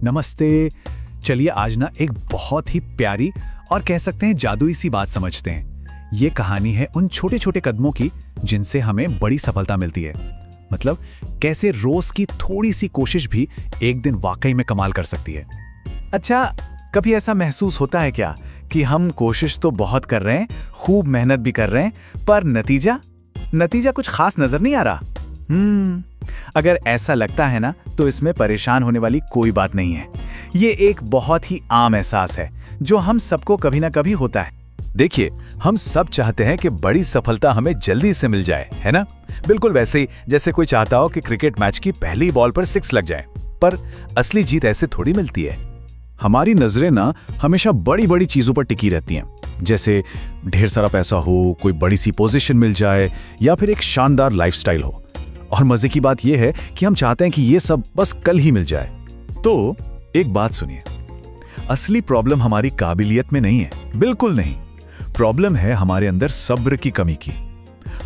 नमस्ते। चलिए आज ना एक बहुत ही प्यारी और कह सकते हैं जादुई सी बात समझते हैं। ये कहानी है उन छोटे छोटे कदमों की जिनसे हमें बड़ी सफलता मिलती है। मतलब कैसे रोज की थोड़ी सी कोशिश भी एक दिन वाकई में कमाल कर सकती है। अच्छा, कभी ऐसा महसूस होता है क्या कि हम कोशिश तो बहुत कर रहे हैं, खूब मेहनत भी कर रहे हैं, पर नतीजा कुछ खास नजर नहीं आ रहा? अगर ऐसा लगता है ना, तो इसमें परेशान होने वाली कोई बात नहीं है। ये एक बहुत ही आम एहसास है जो हम सबको कभी ना कभी होता है। देखिए, हम सब चाहते हैं कि बड़ी सफलता हमें जल्दी से मिल जाए, है ना? बिल्कुल वैसे ही जैसे कोई चाहता हो कि क्रिकेट मैच की पहली बॉल पर 6 लग जाए। पर असली जीत ऐसे थोड़ी मिलती है। हमारी नजरें ना हमेशा बड़ी बड़ी चीजों पर टिकी रहती हैं, जैसे ढेर सारा पैसा हो, कोई बड़ी सी पोजीशन मिल जाए या फिर एक शानदार लाइफस्टाइल हो। और मजे की बात यह है कि हम चाहते हैं कि ये सब बस कल ही मिल जाए। तो एक बात सुनिए, असली प्रॉब्लम हमारी काबिलियत में नहीं है, बिल्कुल नहीं। प्रॉब्लम है हमारे अंदर सब्र की कमी की।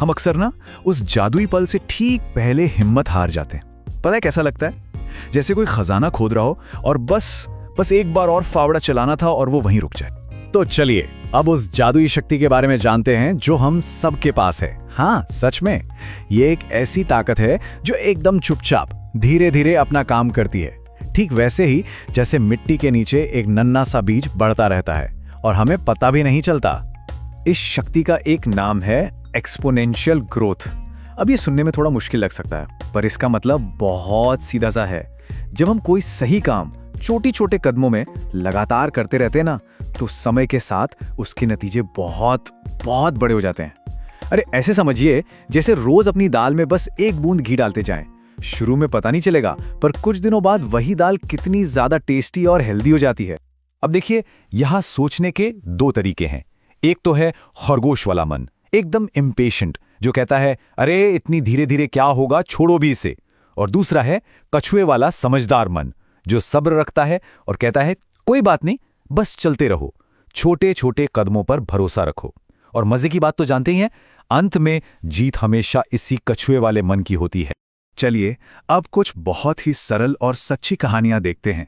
हम अक्सर ना उस जादुई पल से ठीक पहले हिम्मत हार जाते हैं। पता है कैसा लगता है? जैसे कोई खजाना खोद रहा हो और बस एक बार और फावड़ा चलाना था और वो वहीं रुक जाए। तो चलिए अब उस जादुई शक्ति के बारे में जानते हैं जो हम सबके पास है। हाँ, सच में ये एक ऐसी ताकत है जो एकदम चुपचाप धीरे धीरे अपना काम करती है। ठीक वैसे ही जैसे मिट्टी के नीचे एक नन्हा सा बीज बढ़ता रहता है और हमें पता भी नहीं चलता। इस शक्ति का एक नाम है एक्सपोनेंशियल ग्रोथ। अब ये सुनने में थोड़ा मुश्किल लग सकता है, पर इसका मतलब बहुत सीधा सा है। जब हम कोई सही काम छोटे छोटे कदमों में लगातार करते रहते हैं ना, तो समय के साथ उसके नतीजे बहुत बहुत बड़े हो जाते हैं। अरे ऐसे समझिए जैसे रोज अपनी दाल में बस एक बूंद घी डालते जाएं। शुरू में पता नहीं चलेगा, पर कुछ दिनों बाद वही दाल कितनी ज्यादा टेस्टी और हेल्दी हो जाती है। अब देखिए, यहां सोचने के 2 तरीके हैं। एक तो है खरगोश वाला मन, एकदम इम्पेशेंट, जो कहता है अरे इतनी धीरे धीरे क्या होगा, छोड़ो भी इसे। और दूसरा है कछुए वाला समझदार मन, जो सब्र रखता है और कहता है कोई बात नहीं, बस चलते रहो, छोटे छोटे कदमों पर भरोसा रखो। और मजे की बात तो जानते ही हैं, अंत में जीत हमेशा इसी कछुए वाले मन की होती है। चलिए अब कुछ बहुत ही सरल और सच्ची कहानियां देखते हैं।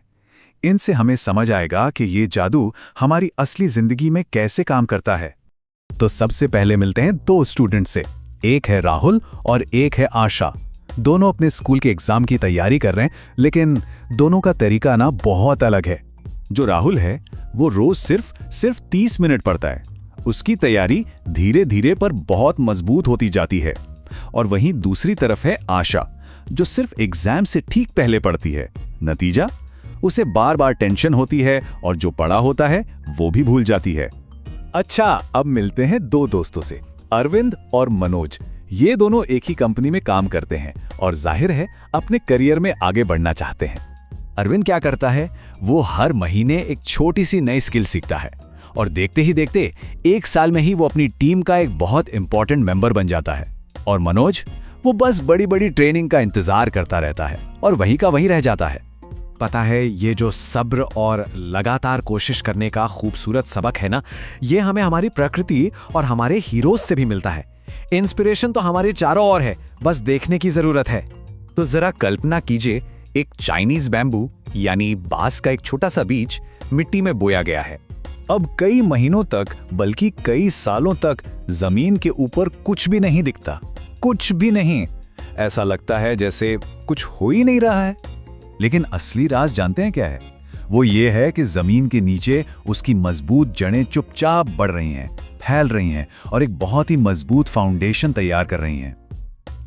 इनसे हमें समझ आएगा कि ये जादू हमारी असली जिंदगी में कैसे काम करता है। तो सबसे पहले मिलते हैं 2 स्टूडेंट से। एक है राहुल और एक है आशा। दोनों अपने स्कूल के एग्जाम की तैयारी कर रहे हैं, लेकिन दोनों का तरीका ना बहुत अलग है। जो राहुल है वो रोज सिर्फ 30 मिनट पढ़ता है। उसकी तैयारी धीरे धीरे पर बहुत मजबूत होती जाती है। और वहीं दूसरी तरफ है आशा, जो सिर्फ एग्जाम से ठीक पहले पढ़ती है। नतीजा, उसे बार बार टेंशन होती है और जो पढ़ा होता है वो भी भूल जाती है। अच्छा, अब मिलते हैं 2 दोस्तों से, अरविंद और मनोज। ये दोनों एक ही कंपनी में काम करते हैं और जाहिर है अपने करियर में आगे बढ़ना चाहते हैं। अरविंद क्या करता है, वो हर महीने एक छोटी सी नई स्किल सीखता है और देखते ही देखते 1 साल में ही वो अपनी टीम का एक बहुत इंपॉर्टेंट मेंबर बन जाता है। और मनोज, वो बस बड़ी बड़ी ट्रेनिंग का इंतजार करता रहता है और वहीं का वहीं रह जाता है। पता है, ये जो सब्र और लगातार कोशिश करने का खूबसूरत सबक है ना, ये हमें हमारी प्रकृति और हमारे हीरोज से भी मिलता है। इंस्पिरेशन तो हमारे चारों ओर है, बस देखने की जरूरत है। तो जरा कल्पना कीजिए, एक चाइनीज बैम्बू यानी बांस का एक छोटा सा बीज मिट्टी में बोया गया है। अब कई महीनों तक, बल्कि कई सालों तक जमीन के ऊपर कुछ भी नहीं दिखता, कुछ भी नहीं। ऐसा लगता है जैसे कुछ हो ही नहीं रहा है। लेकिन असली राज जानते हैं क्या है? वो ये है कि जमीन के नीचे उसकी मजबूत जड़ें चुपचाप बढ़ रही हैं, फैल रही हैं और एक बहुत ही मजबूत फाउंडेशन तैयार कर रही हैं।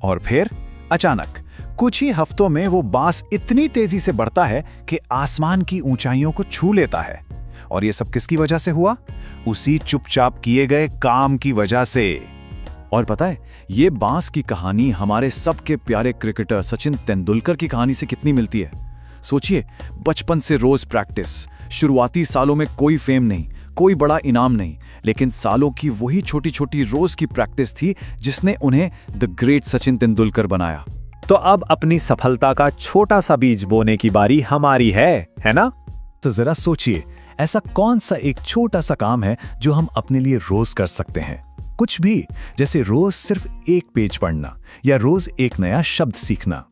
और फिर अचानक कुछ ही हफ्तों में वो बांस इतनी तेजी से बढ़ता है कि आसमान की ऊंचाइयों को छू लेता है। और ये सब किसकी वजह से हुआ? उसी चुपचाप किए गए काम की वजह से। और पता है, ये बांस की कहानी हमारे सबके प्यारे क्रिकेटर सचिन तेंदुलकर की कहानी से कितनी मिलती है। सोचिए, बचपन से रोज प्रैक्टिस, शुरुआती सालों में कोई फेम नहीं, कोई बड़ा इनाम नहीं, लेकिन सालों की वही छोटी छोटी रोज की प्रैक्टिस थी जिसने उन्हें द ग्रेट सचिन तेंदुलकर बनाया। तो अब अपनी सफलता का छोटा सा बीज बोने की बारी हमारी है ना? तो जरा सोचिए, ऐसा कौन सा एक छोटा सा काम है जो हम अपने लिए रोज कर सकते हैं? कुछ भी, जैसे रोज सिर्फ एक पेज पढ़ना या रोज एक नया शब्द सीखना।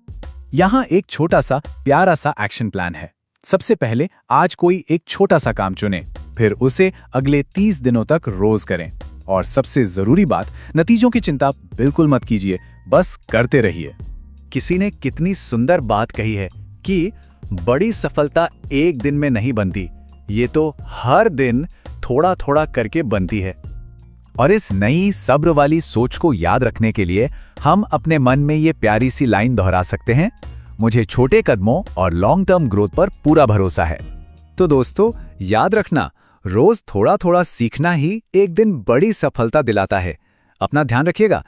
यहाँ एक छोटा सा प्यारा सा एक्शन प्लान है। सबसे पहले आज कोई एक छोटा सा काम चुनें, फिर उसे अगले 30 दिनों तक रोज करें। और सबसे जरूरी बात, नतीजों की चिंता बिल्कुल मत कीजिए, बस करते रहिए। किसी ने कितनी सुंदर बात कही है कि बड़ी सफलता एक दिन में नहीं बनती, ये तो हर दिन थोड़ा थोड़ा करके बनती है। और इस नई सब्र वाली सोच को याद रखने के लिए हम अपने मन में ये प्यारी सी लाइन दोहरा सकते हैं, मुझे छोटे कदमों और लॉन्ग टर्म ग्रोथ पर पूरा भरोसा है। तो दोस्तों, याद रखना, रोज थोड़ा थोड़ा सीखना ही एक दिन बड़ी सफलता दिलाता है। अपना ध्यान रखिएगा।